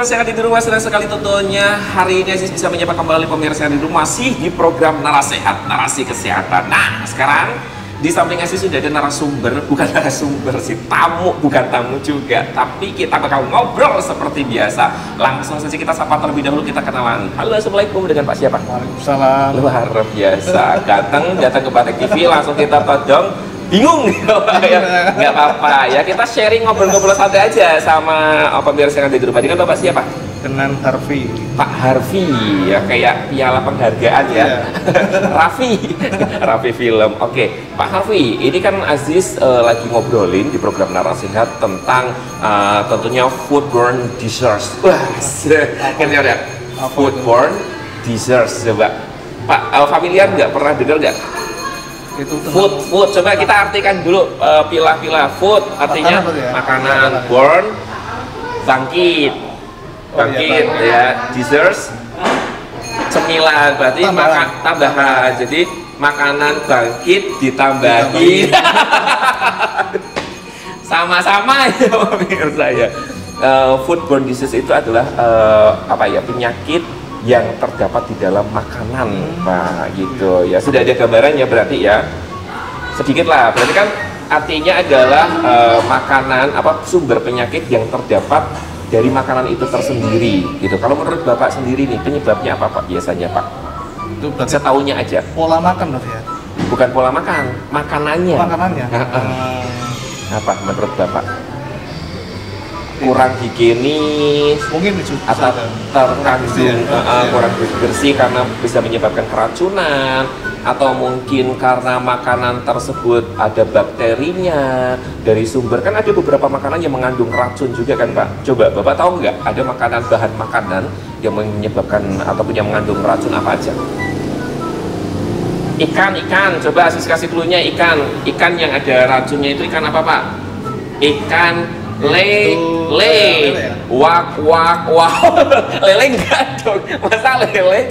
pemirsa yang ada di rumah, senang sekali tentunya hari ini Aziz bisa menyapa kembali pemirsa yang ada di rumah masih di program Narasehat, Narasi Kesehatan. Nah, sekarang di samping Aziz sudah ada narasumber, bukan narasumber sih, tamu, bukan tamu juga, tapi kita bakal ngobrol seperti biasa. Langsung saja kita sapa terlebih dahulu, kita kenalan. Halo, assalamualaikum, dengan Pak siapa? Waalaikumsalam. Luar biasa, datang ke Batik TV, langsung kita todong. Bingung ya, nggak apa-apa ya, kita sharing ngobrol-ngobrol santai aja sama pemirsa yang ada di rumah. Ini kan Bapak siapa? Dengan Harvey. Pak Harvey ya, kayak piala penghargaan ya. Raffi film. Oke, Pak Harvey, ini kan Aziz lagi ngobrolin di program Narasehat tentang tentunya foodborne disease. Wah, kayaknya udah foodborne disease. Coba Pak, familiar nggak, pernah dengar nggak? Itu Food, coba kita artikan dulu, pilah-pilah. Food artinya makanan, born bangkit, ya, desserts cemilan, berarti makan tambahan. Jadi makanan bangkit ditambahi. Sama-sama ya pemirsa ya. Foodborne disease itu adalah penyakit yang terdapat di dalam makanan, Pak, gitu ya. Sudah ada gambarannya berarti ya, sedikit lah. Berarti kan artinya adalah makanan sumber penyakit yang terdapat dari makanan itu tersendiri, gitu. Kalau menurut Bapak sendiri nih, penyebabnya apa Pak biasanya, Pak? Itu berarti setahunya aja. pola makan berarti ya? Bukan pola makan, makanannya. Makanannya. Apa menurut Bapak? Kurang higienis Mungkin itu atau terkandung kurang bersih karena bisa menyebabkan keracunan, atau mungkin karena makanan tersebut ada bakterinya dari sumber. Kan ada beberapa makanan yang mengandung racun juga kan Pak. Coba Bapak tahu nggak ada bahan makanan yang menyebabkan ataupun yang mengandung racun apa aja? Ikan, coba Aziz kasih clue-nya. Ikan yang ada racunnya itu ikan apa Pak? Ikan lele, wak, lele enggak dong, masa lele?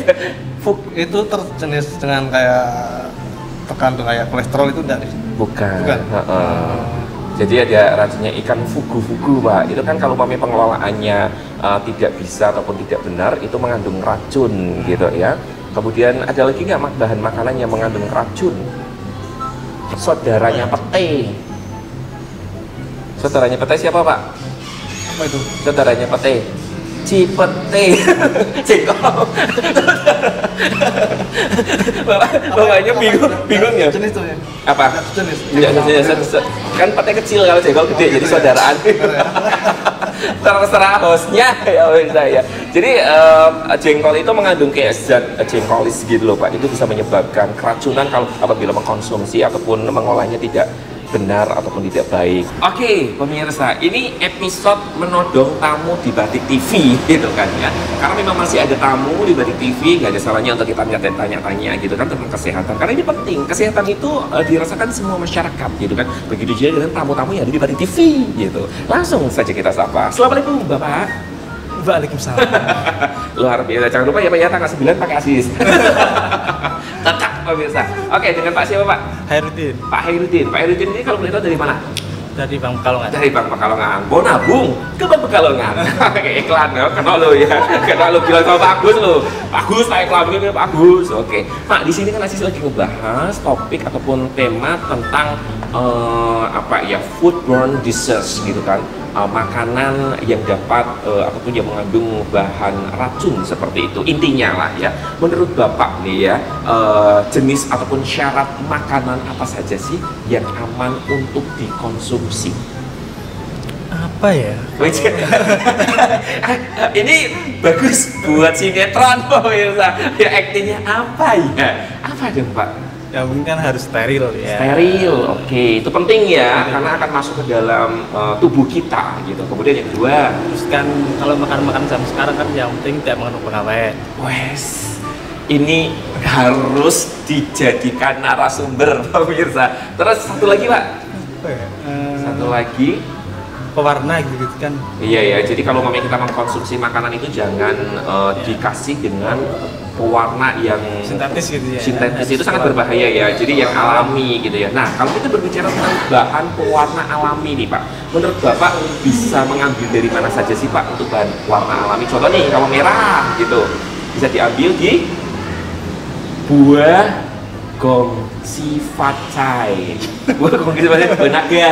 Itu terjenis dengan kayak terkandung kayak kolesterol itu enggak? Bukan. Jadi ada racunnya ikan fugu Pak. Itu kan kalau pengelolaannya tidak bisa ataupun tidak benar, itu mengandung racun gitu ya. Kemudian ada lagi nggak bahan makanan yang mengandung racun? Saudaranya pete. Saudaranya pete siapa Pak? Apa itu? Saudaranya pete, Cipete. Jengkol. Bapaknya bingung ya? Jenis tuh ya? Apa? Jenis. Kan pete kecil, kalau jengkol gede, jadi saudaraan. Terserah hostnya ya saya. Jadi jengkol itu mengandung kayak zat jengkolis gitu loh Pak. Itu bisa menyebabkan keracunan kalau apabila mengkonsumsi ataupun mengolahnya tidak benar ataupun tidak baik. Oke, pemirsa, ini episode menodong tamu di Batik TV gitu kan ya. Karena memang masih ada tamu di Batik TV, nggak ada salahnya untuk kita tanya-tanya gitu kan tentang kesehatan. Karena ini penting, kesehatan itu dirasakan semua masyarakat gitu kan. Begitu juga dengan tamu-tamu yang ada di Batik TV gitu. Langsung saja kita sapa. Assalamualaikum Bapak. Waalaikumsalam. Luar biasa, jangan lupa ya Pak ya, tanggal 9 pakai Aziz. Tetap pemirsa. Oke, dengan Pak siapa Pak? Hairudin. Pak Hairudin ini kalau boleh tahu dari mana? Dari Bang Pekalongan. Dari Bang Pekalongan. Mau nabung ke Bang Pekalongan. Kayak iklan ya, kenal lo ya. Kenal lo, bilang sama bagus lo. Bagus, Pak iklan ini bagus. Oke. Pak, di sini kan Aziz lagi ngebahas topik ataupun tema tentang foodborne disease gitu kan. Makanan yang dapat ataupun yang mengandung bahan racun seperti itu, intinya lah ya. Menurut Bapak nih ya, jenis ataupun syarat makanan apa saja sih yang aman untuk dikonsumsi? Apa ya? Ini bagus buat sinetron pemirsa. Ya, aktingnya apa ya? Apa dong Pak? Ya mungkin kan harus steril ya. Steril, oke, itu penting ya, karena akan masuk ke dalam tubuh kita gitu. Kemudian yang kedua, Terus kan kalau makan zaman sekarang kan yang penting tidak mengandung pengawet. wes, ini harus dijadikan narasumber pemirsa. Terus satu lagi Pak, Apa ya? satu lagi, Pewarna gitu kan. iya ya. Jadi kalau kita mengkonsumsi makanan itu jangan dikasih dengan pewarna yang sintetis gitu ya. Sintetis itu sangat berbahaya ya. Jadi yang alami gitu ya. Nah, kalau kita berbicara tentang bahan pewarna alami nih Pak, menurut Bapak bisa mengambil dari mana saja sih Pak untuk bahan warna alami? Contoh nih, kalau merah gitu bisa diambil di buah gongsi facai. Buah gongsi facai benaga.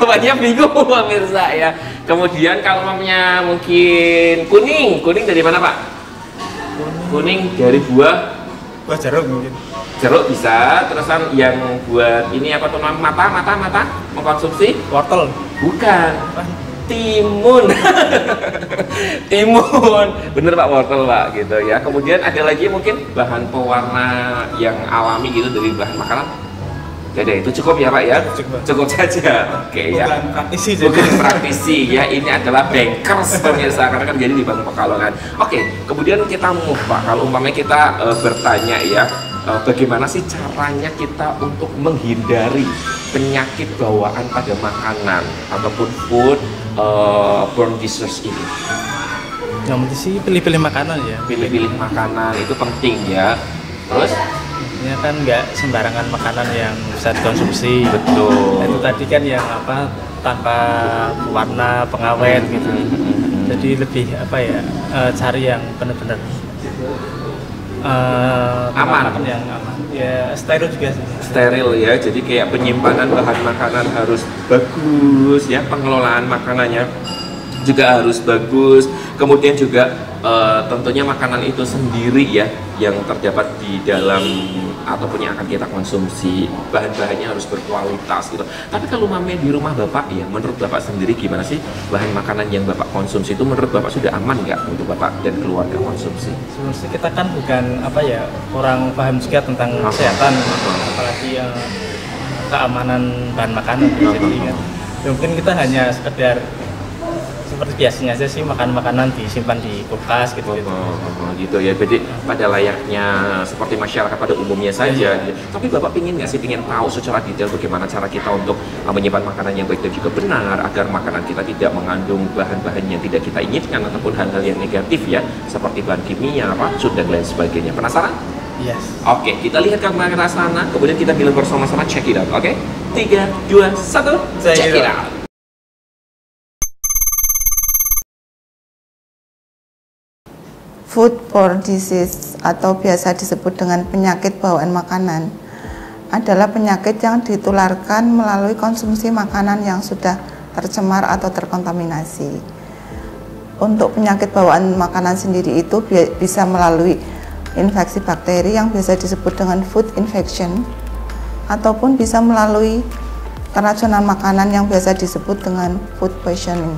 Bapaknya bingung pemirsa ya. Kemudian kalau namanya mungkin kuning dari mana Pak? Kuning dari buah jeruk mungkin. Jeruk bisa. Terusan yang buat ini apa tuh mata mengkonsumsi? Wortel. Bukan. Timun. Timun. Bener Pak, wortel Pak gitu ya. Kemudian ada lagi mungkin bahan pewarna yang alami gitu dari bahan makanan. Jadi itu cukup ya Pak ya? Cukup saja. Oke ya. Bukan praktisi. Bukan praktisi ya. Ini adalah bankers pemirsa karena kan jadi di Bank Pekalongan. Oke, kemudian kita move Pak. Kalau umpamanya kita bertanya ya, bagaimana sih caranya kita untuk menghindari penyakit bawaan pada makanan ataupun food borne disease ini? Yang penting sih pilih-pilih makanan ya. Pilih-pilih makanan itu penting ya. Terus? Ya kan nggak sembarangan makanan yang bisa dikonsumsi. Betul. Itu tadi kan yang apa tanpa warna pengawet gitu. Jadi lebih apa ya cari yang benar-benar aman. Yang aman. Ya steril juga sih. Steril ya. Jadi kayak penyimpanan bahan makanan harus bagus ya, pengelolaan makanannya juga harus bagus. Kemudian juga tentunya makanan itu sendiri ya yang terdapat di dalam ataupun yang akan kita konsumsi, bahan-bahannya harus berkualitas gitu. Tapi kalau mame di rumah Bapak ya, menurut Bapak sendiri gimana sih bahan makanan yang Bapak konsumsi itu menurut Bapak sudah aman nggak untuk Bapak dan keluarga konsumsi? Sebenarnya kita kan bukan apa ya, orang paham juga tentang kesehatan, apalagi keamanan bahan makanan. Jadi kan mungkin kita hanya sekedar seperti biasanya aja sih, makan makanan disimpan di kulkas gitu. Gitu ya. Jadi pada layaknya seperti masyarakat pada umumnya saja. Gitu. Tapi Bapak pingin nggak sih, pingin tahu secara detail bagaimana cara kita untuk menyimpan makanan yang baik dan juga benar agar makanan kita tidak mengandung bahan-bahan yang tidak kita inginkan ataupun hal-hal yang negatif ya, seperti bahan kimia, racun dan lain sebagainya. Penasaran? Yes. Oke, kita lihat ke arah sana, kemudian kita bilang bersama-sama check it out. Oke? 3, 2, 1, check it out. Foodborne disease atau biasa disebut dengan penyakit bawaan makanan adalah penyakit yang ditularkan melalui konsumsi makanan yang sudah tercemar atau terkontaminasi. Untuk penyakit bawaan makanan sendiri itu bisa melalui infeksi bakteri yang biasa disebut dengan food infection, ataupun bisa melalui keracunan makanan yang biasa disebut dengan food poisoning.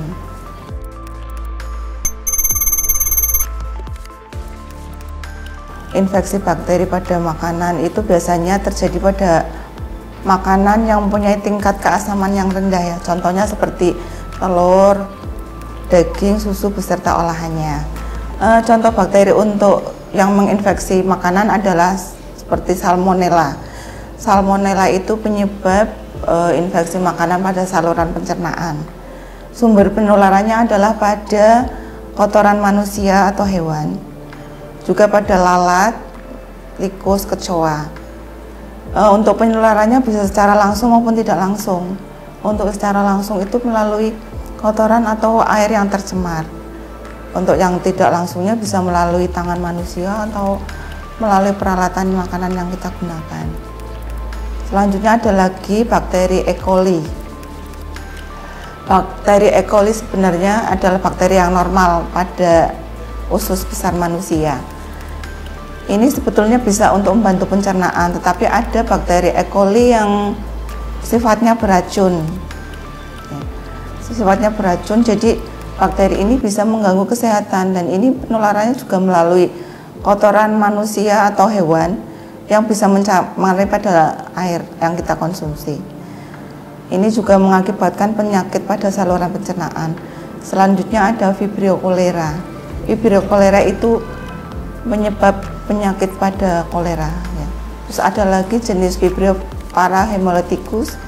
Infeksi bakteri pada makanan itu biasanya terjadi pada makanan yang mempunyai tingkat keasaman yang rendah ya. Contohnya seperti telur, daging, susu beserta olahannya. Contoh bakteri untuk yang menginfeksi makanan adalah seperti salmonella. Salmonella itu penyebab infeksi makanan pada saluran pencernaan. Sumber penularannya adalah pada kotoran manusia atau hewan, juga pada lalat, tikus, kecoa. Untuk penularannya bisa secara langsung maupun tidak langsung. Untuk secara langsung itu melalui kotoran atau air yang tercemar. Untuk yang tidak langsungnya bisa melalui tangan manusia atau melalui peralatan makanan yang kita gunakan. Selanjutnya ada lagi bakteri E. coli. Bakteri E. coli sebenarnya adalah bakteri yang normal pada usus besar manusia. Ini sebetulnya bisa untuk membantu pencernaan, tetapi ada bakteri E. coli yang sifatnya beracun. Sifatnya beracun, jadi bakteri ini bisa mengganggu kesehatan, dan ini penularannya juga melalui kotoran manusia atau hewan yang bisa mengalir pada air yang kita konsumsi. Ini juga mengakibatkan penyakit pada saluran pencernaan. Selanjutnya ada Vibrio cholera. Vibrio cholera itu menyebab penyakit pada kolera ya. Terus ada lagi jenis Vibrio parahemolyticus.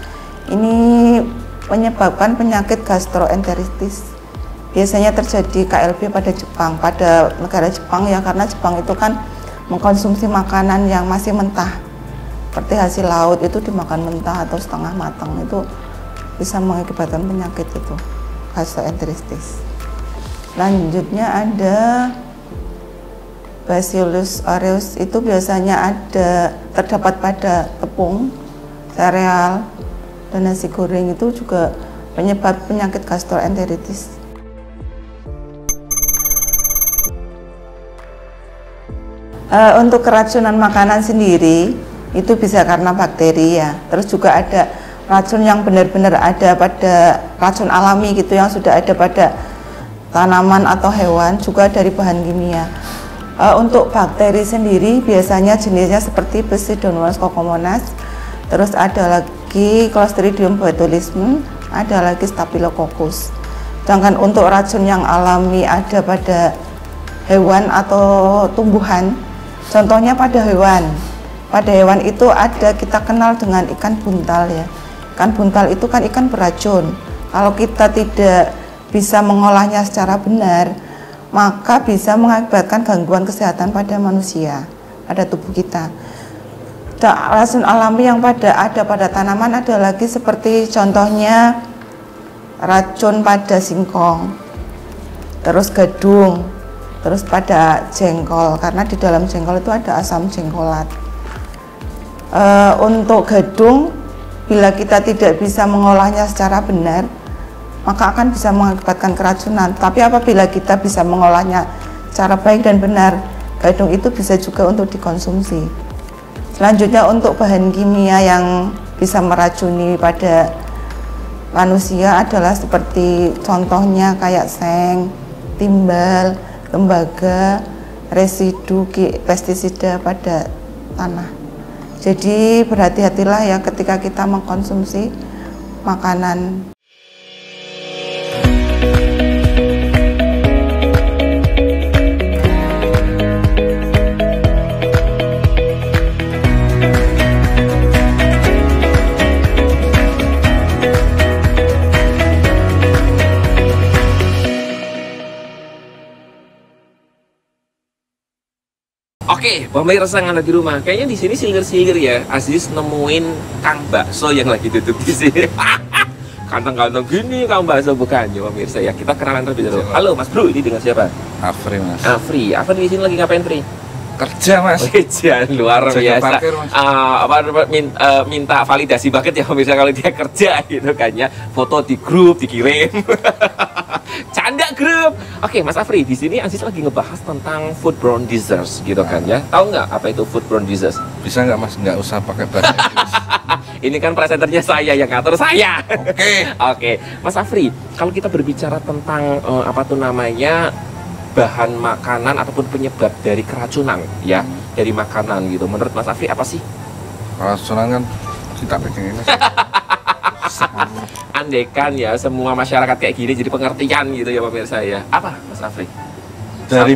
Ini menyebabkan penyakit gastroenteritis. biasanya terjadi KLB pada Jepang, pada negara Jepang ya, karena Jepang itu kan mengkonsumsi makanan yang masih mentah, seperti hasil laut itu dimakan mentah atau setengah matang, itu bisa mengakibatkan penyakit itu, gastroenteritis. Selanjutnya ada Bacillus aureus, itu biasanya terdapat pada tepung, sereal, dan nasi goreng, itu juga penyebab penyakit gastroenteritis. Untuk keracunan makanan sendiri itu bisa karena bakteri ya. Terus juga ada racun yang benar-benar ada pada racun alami gitu yang sudah ada pada tanaman atau hewan, juga dari bahan kimia. Untuk bakteri sendiri biasanya jenisnya seperti Pseudomonas cocomonas, terus ada lagi Clostridium botulism, ada lagi Staphylococcus. Sedangkan untuk racun yang alami ada pada hewan atau tumbuhan, contohnya pada hewan. Pada hewan itu ada, kita kenal dengan ikan buntal ya. Ikan buntal itu kan ikan beracun. Kalau kita tidak bisa mengolahnya secara benar, maka bisa mengakibatkan gangguan kesehatan pada manusia, pada tubuh kita. Racun alami yang ada pada tanaman ada lagi seperti contohnya racun pada singkong, terus gadung, terus pada jengkol, karena di dalam jengkol itu ada asam jengkolat. Untuk gadung, bila kita tidak bisa mengolahnya secara benar, maka akan bisa mengakibatkan keracunan. Tapi apabila kita bisa mengolahnya secara baik dan benar, gadung itu bisa juga untuk dikonsumsi. Selanjutnya untuk bahan kimia yang bisa meracuni pada manusia adalah seperti contohnya kayak seng, timbal, tembaga, residu pestisida pada tanah. Jadi berhati-hatilah ya ketika kita mengkonsumsi makanan. Oke, pemirsa yang ada di rumah, kayaknya di sini silir-silir ya. Aziz nemuin Kang Bakso yang lagi duduk di sini. Kantong-kantong gini Kang Bakso bukannya, pemirsa ya. Kita kenalan terlebih dahulu. Halo Mas Bro, ini dengan siapa? Afri Mas. Afri di sini lagi ngapain, Fri? Kerja Mas. Kerja luar biasa. Parkir, Mas. Minta validasi banget ya pemirsa kalau dia kerja gitu kan ya. Foto di grup dikirim. Canda grup. Oke, Mas Afri, di sini Aziz lagi ngebahas tentang foodborne disease gitu kan ya. Tahu nggak apa itu foodborne disease? Bisa nggak Mas? Nggak usah pakai bahasa Inggris. Ini kan presenternya saya yang ngatur saya. Oke. Oke, Mas Afri, kalau kita berbicara tentang apa tuh namanya bahan makanan ataupun penyebab dari keracunan ya dari makanan gitu, menurut Mas Afri apa sih? Keracunan kan kita pegang ini. Andekan ya semua masyarakat kayak gini jadi pengertian gitu ya pemirsa ya. Apa Mas Afri? Dari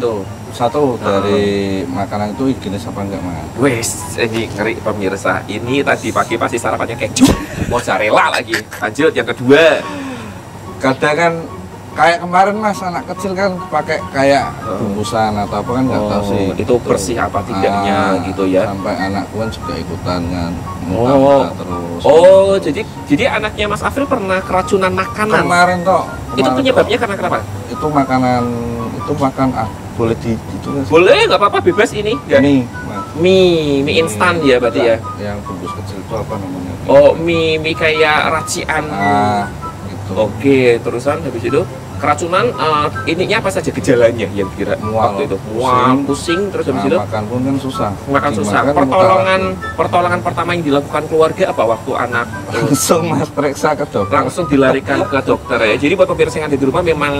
satu dari makanan itu higienis apa enggak Mas? Wes, ini ngeri pemirsa. Ini tadi pagi pasti sarapannya keju, mozzarella lagi. Lanjut yang kedua. Kadang kan kayak kemarin Mas, anak kecil kan pakai kayak bungkusan atau apa kan nggak tahu sih. Itu bersih apa tidaknya gitu ya. Sampai anak pun juga ikutan kan. Terus. Oh, jadi anaknya Mas Afri pernah keracunan makanan. Kemarin toh. Itu penyebabnya karena kenapa? Itu makanan makan boleh itu kan? Boleh, nggak apa-apa, bebas ini. Ya. Mie, Mas. Mie instan ya berarti ya. Yang bungkus kecil itu apa namanya? Oh, mie kayak racian. Gitu. Oke, terusan habis itu keracunan ininya apa saja gejalanya yang kira waktu itu? Mual, pusing, terus habis itu makan pun kan susah. Makan susah. Pertolongan pertama yang dilakukan keluarga apa waktu anak langsung Mas periksa ke dokter. Langsung dilarikan ke dokter ya. Jadi buat pemirsa yang ada di rumah memang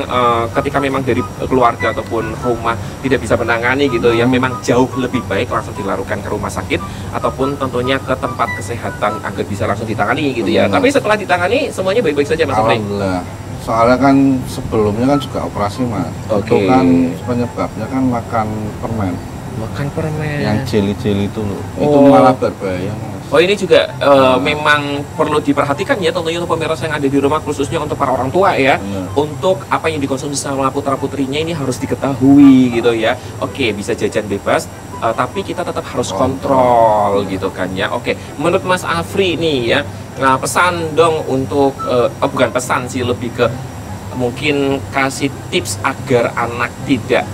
ketika memang dari keluarga ataupun rumah tidak bisa menangani gitu ya, memang jauh lebih baik langsung dilarikan ke rumah sakit ataupun tentunya ke tempat kesehatan agar bisa langsung ditangani gitu ya. Tapi setelah ditangani semuanya baik-baik saja Mas Afri. Alhamdulillah. Soalnya kan sebelumnya kan juga operasi Mas. Itu kan penyebabnya kan makan permen. Makan permen. Yang jeli-jeli itu loh. Itu malah berbahaya Mas. Oh ini juga memang perlu diperhatikan ya tentunya untuk pemirsa yang ada di rumah, khususnya untuk para orang tua ya. Untuk apa yang dikonsumsi sama putra putrinya ini harus diketahui gitu ya. Oke, bisa jajan bebas, tapi kita tetap harus kontrol gitu kan ya. Oke, menurut Mas Afri nih ya, nah pesan dong untuk bukan pesan sih, lebih ke mungkin kasih tips agar anak tidak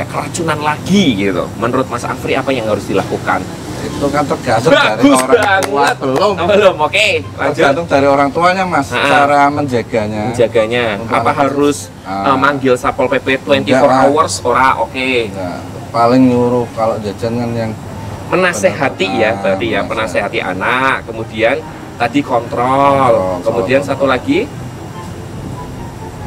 keracunan lagi gitu. Menurut Mas Afri apa yang harus dilakukan? Itu kan tergantung dari orang tua. Belum, oke. Tergantung dari orang tuanya, Mas. Cara menjaganya. Apa harus manggil Satpol PP 24 hours? Oke. Ya, paling nyuruh kalau jajan kan yang menasehati ya, berarti ya, menasehati anak. Kemudian tadi kontrol. Kemudian satu lagi,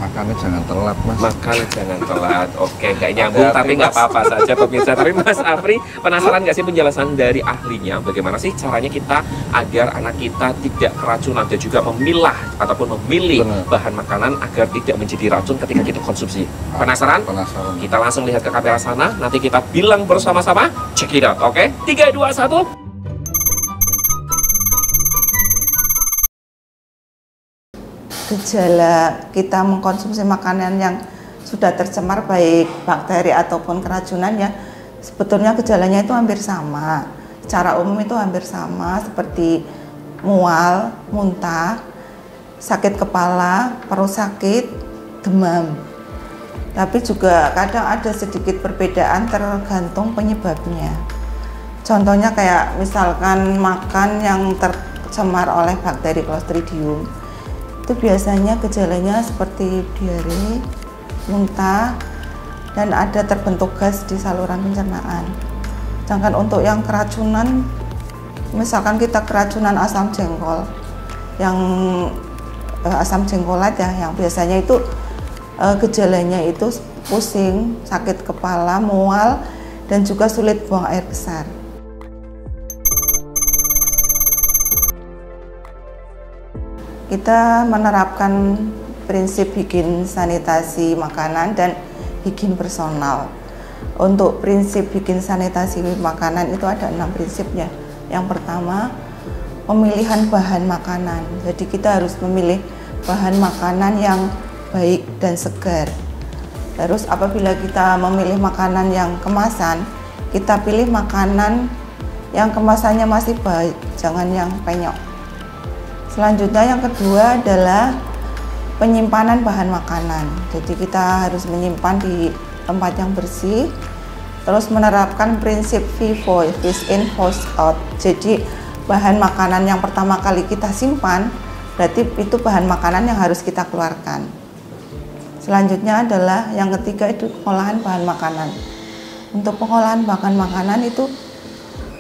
makannya jangan telat, Mas. Makan jangan telat. Oke, nggak nyambung tapi nggak apa-apa saja pemirsa. Tapi Mas Afri, penasaran nggak sih penjelasan dari ahlinya? Bagaimana sih caranya kita agar anak kita tidak keracunan dan juga memilah ataupun memilih bahan makanan agar tidak menjadi racun ketika kita konsumsi? Penasaran? Penasaran. Kita langsung lihat ke kamera sana. Nanti kita bilang bersama-sama. Check it out. Oke? 3, 2, 1. Gejala kita mengkonsumsi makanan yang sudah tercemar baik bakteri ataupun keracunan ya, sebetulnya gejalanya itu hampir sama. Secara umum itu hampir sama, seperti mual, muntah, sakit kepala, perut sakit, demam. Tapi juga kadang ada sedikit perbedaan tergantung penyebabnya. Contohnya kayak misalkan makan yang tercemar oleh bakteri Clostridium, itu biasanya gejalanya seperti diare, muntah, dan ada terbentuk gas di saluran pencernaan. Sedangkan untuk yang keracunan, misalkan kita keracunan asam jengkol, yang asam jengkolat ya, yang biasanya itu gejalanya itu pusing, sakit kepala, mual, dan juga sulit buang air besar. Kita menerapkan prinsip higien sanitasi makanan dan higien personal. Untuk prinsip higien sanitasi makanan itu ada 6 prinsipnya. Yang pertama, pemilihan bahan makanan. Jadi kita harus memilih bahan makanan yang baik dan segar. Terus apabila kita memilih makanan yang kemasan, kita pilih makanan yang kemasannya masih baik, jangan yang penyok. Selanjutnya yang kedua adalah penyimpanan bahan makanan. Jadi kita harus menyimpan di tempat yang bersih. Terus menerapkan prinsip FIFO, freeze in, freeze out. Jadi bahan makanan yang pertama kali kita simpan, berarti itu bahan makanan yang harus kita keluarkan. Selanjutnya adalah yang ketiga itu pengolahan bahan makanan. Untuk pengolahan bahan makanan itu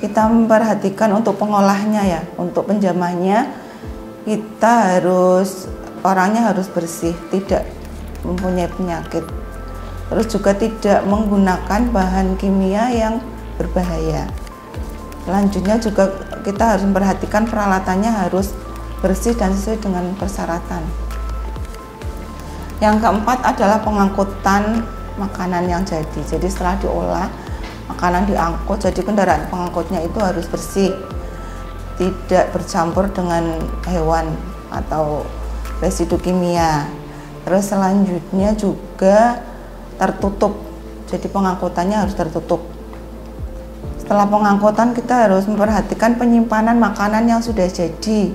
kita memperhatikan untuk pengolahnya ya, untuk penjamahnya kita orangnya harus bersih, tidak mempunyai penyakit. Terus juga tidak menggunakan bahan kimia yang berbahaya. Selanjutnya juga kita harus memperhatikan peralatannya harus bersih dan sesuai dengan persyaratan. Yang keempat adalah pengangkutan makanan yang jadi. Jadi setelah diolah, makanan diangkut, jadi kendaraan pengangkutnya itu harus bersih, tidak bercampur dengan hewan atau residu kimia. Terus selanjutnya juga tertutup, jadi pengangkutannya harus tertutup. Setelah pengangkutan kita harus memperhatikan penyimpanan makanan yang sudah jadi.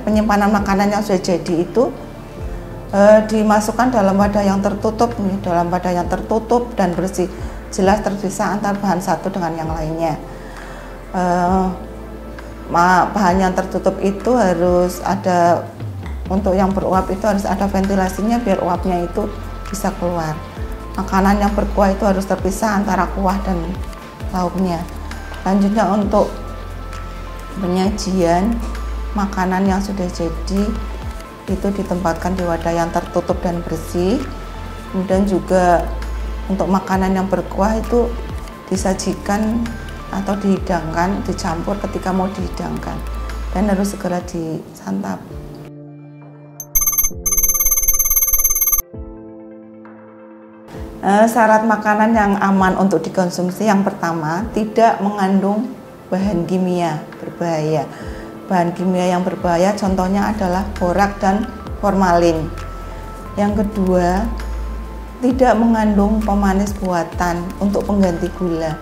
Penyimpanan makanan yang sudah jadi itu dimasukkan dalam wadah yang tertutup, dalam wadah yang tertutup dan bersih, jelas terpisah antar bahan satu dengan yang lainnya. Bahan yang tertutup itu harus ada, untuk yang beruap itu harus ada ventilasinya biar uapnya itu bisa keluar. Makanan yang berkuah itu harus terpisah antara kuah dan lauknya. Selanjutnya untuk penyajian makanan yang sudah jadi itu ditempatkan di wadah yang tertutup dan bersih. Kemudian juga untuk makanan yang berkuah itu disajikan atau dihidangkan, dicampur ketika mau dihidangkan dan harus segera disantap. Syarat makanan yang aman untuk dikonsumsi yang pertama, tidak mengandung bahan kimia berbahaya. Bahan kimia yang berbahaya contohnya adalah borak dan formalin. Yang kedua, tidak mengandung pemanis buatan untuk pengganti gula.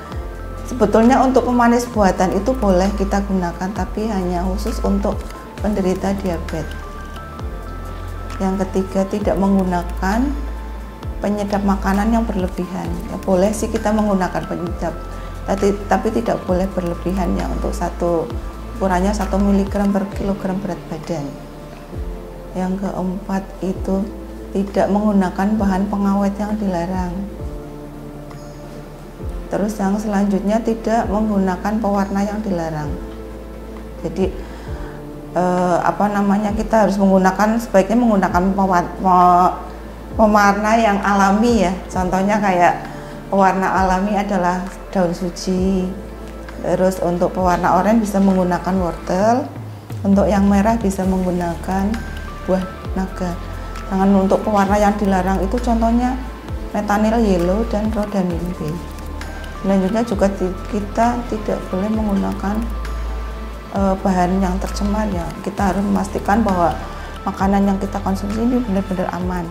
Sebetulnya untuk pemanis buatan itu boleh kita gunakan, tapi hanya khusus untuk penderita diabetes. Yang ketiga, tidak menggunakan penyedap makanan yang berlebihan. Ya, boleh sih kita menggunakan penyedap, tapi tidak boleh berlebihan ya, untuk ukurannya 1 mg per kilogram berat badan. Yang keempat itu tidak menggunakan bahan pengawet yang dilarang. Terus yang selanjutnya tidak menggunakan pewarna yang dilarang. Jadi kita harus sebaiknya menggunakan pewarna yang alami ya. Contohnya kayak pewarna alami adalah daun suji. Terus untuk pewarna oranye bisa menggunakan wortel. Untuk yang merah bisa menggunakan buah naga. Jangan untuk pewarna yang dilarang itu contohnya methanol yellow dan rhodamin B. Selanjutnya juga kita tidak boleh menggunakan bahan yang tercemar ya. Kita harus memastikan bahwa makanan yang kita konsumsi ini benar-benar aman.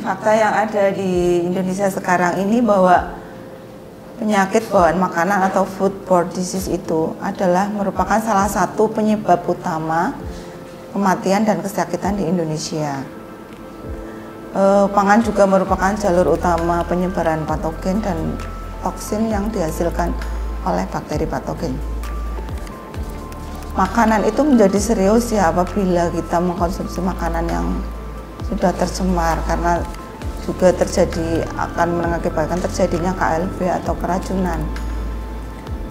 Fakta yang ada di Indonesia sekarang ini bahwa penyakit bawaan makanan atau foodborne disease itu adalah merupakan salah satu penyebab utama kematian dan kesakitan di Indonesia. Pangan juga merupakan jalur utama penyebaran patogen dan toksin yang dihasilkan oleh bakteri patogen. Makanan itu menjadi serius ya apabila kita mengkonsumsi makanan yang sudah tercemar, karena juga akan mengakibatkan terjadinya KLB atau keracunan.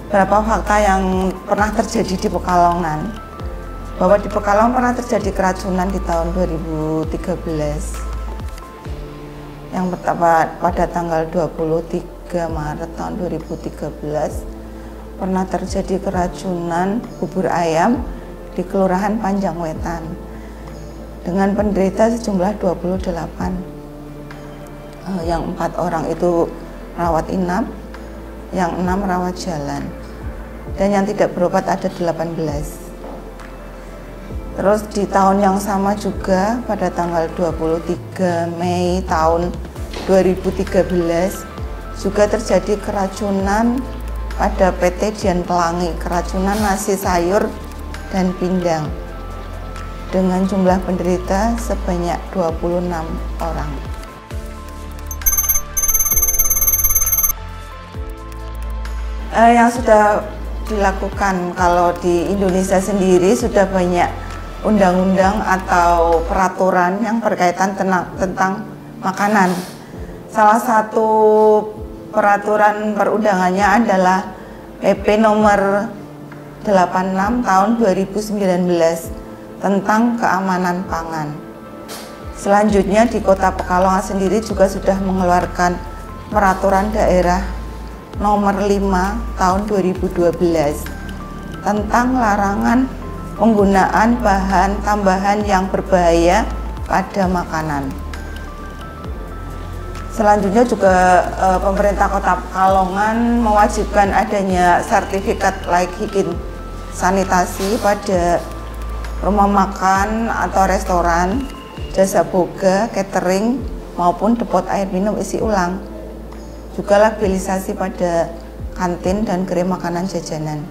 Beberapa fakta yang pernah terjadi di Pekalongan, bahwa di Pekalongan pernah terjadi keracunan di tahun 2013 yang pertama pada tanggal 23 Maret tahun 2013 pernah terjadi keracunan bubur ayam di Kelurahan Panjangwetan dengan penderita sejumlah 28, yang 4 orang itu rawat inap, yang 6 rawat jalan, dan yang tidak berobat ada 18. Terus di tahun yang sama juga pada tanggal 23 Mei tahun 2013 juga terjadi keracunan pada PT Dian Pelangi, keracunan nasi sayur dan pindang, dengan jumlah penderita sebanyak 26 orang. Yang sudah dilakukan, kalau di Indonesia sendiri sudah banyak undang-undang atau peraturan yang berkaitan tentang makanan. Salah satu peraturan perundangannya adalah PP nomor 86 tahun 2019 tentang keamanan pangan. Selanjutnya di Kota Pekalongan sendiri juga sudah mengeluarkan peraturan daerah nomor 5 tahun 2012 tentang larangan penggunaan bahan tambahan yang berbahaya pada makanan. Selanjutnya juga pemerintah Kota Pekalongan mewajibkan adanya sertifikat layak higien sanitasi pada rumah makan atau restoran, jasa boga, catering, maupun depot air minum isi ulang. Juga labelisasi pada kantin dan gerai makanan jajanan.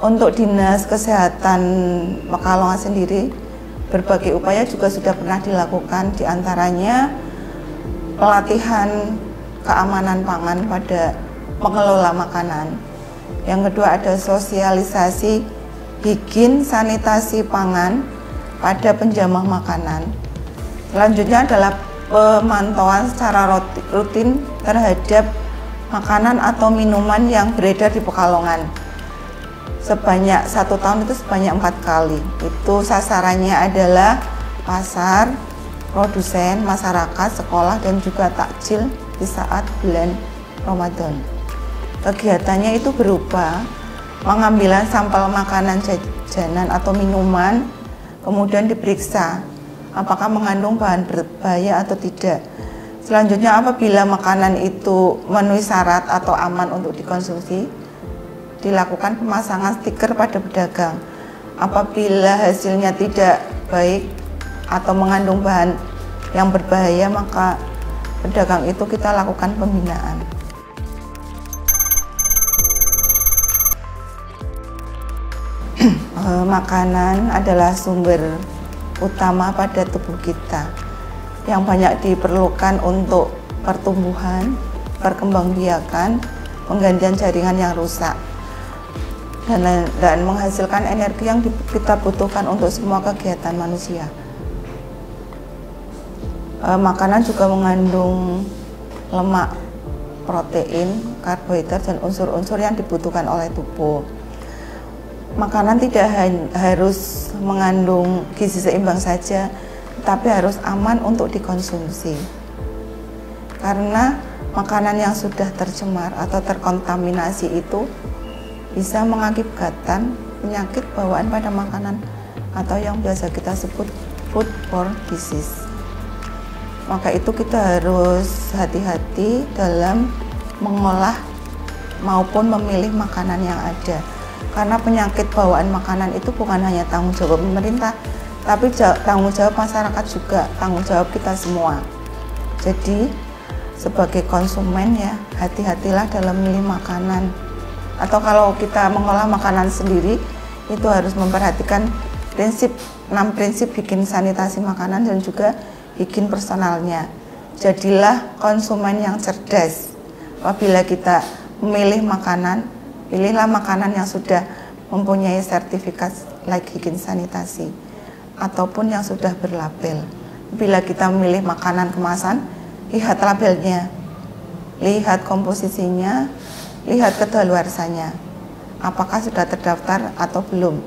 Untuk Dinas Kesehatan Pekalongan sendiri, berbagai upaya juga sudah pernah dilakukan, diantaranya pelatihan keamanan pangan pada pengelola makanan. Yang kedua ada sosialisasi higien sanitasi pangan pada penjamah makanan. Selanjutnya adalah pemantauan secara rutin terhadap makanan atau minuman yang beredar di Pekalongan. sebanyak 1 tahun itu sebanyak 4 kali. Itu sasarannya adalah pasar, produsen, masyarakat, sekolah, dan juga takjil di saat bulan Ramadan. Kegiatannya itu berupa pengambilan sampel makanan, jajanan atau minuman, kemudian diperiksa apakah mengandung bahan berbahaya atau tidak. Selanjutnya apabila makanan itu memenuhi syarat atau aman untuk dikonsumsi, dilakukan pemasangan stiker pada pedagang. Apabila hasilnya tidak baik atau mengandung bahan yang berbahaya, maka pedagang itu kita lakukan pembinaan. Makanan adalah sumber utama pada tubuh kita yang banyak diperlukan untuk pertumbuhan, perkembangbiakan, penggantian jaringan yang rusak, dan menghasilkan energi yang kita butuhkan untuk semua kegiatan manusia. Makanan juga mengandung lemak, protein, karbohidrat, dan unsur-unsur yang dibutuhkan oleh tubuh. Makanan tidak harus mengandung gizi seimbang saja, tapi harus aman untuk dikonsumsi. Karena makanan yang sudah tercemar atau terkontaminasi itu bisa mengakibatkan penyakit bawaan pada makanan atau yang biasa kita sebut foodborne disease. Maka itu kita harus hati-hati dalam mengolah maupun memilih makanan yang ada. Karena penyakit bawaan makanan itu bukan hanya tanggung jawab pemerintah, tapi tanggung jawab masyarakat juga, tanggung jawab kita semua. Jadi sebagai konsumen ya, hati-hatilah dalam memilih makanan. Atau kalau kita mengolah makanan sendiri, itu harus memperhatikan 6 prinsip bikin sanitasi makanan dan juga bikin personalnya. Jadilah konsumen yang cerdas. Apabila kita memilih makanan, pilihlah makanan yang sudah mempunyai sertifikat layak higien sanitasi ataupun yang sudah berlabel. Bila kita memilih makanan kemasan, lihat labelnya, lihat komposisinya, lihat kedaluarsanya, apakah sudah terdaftar atau belum.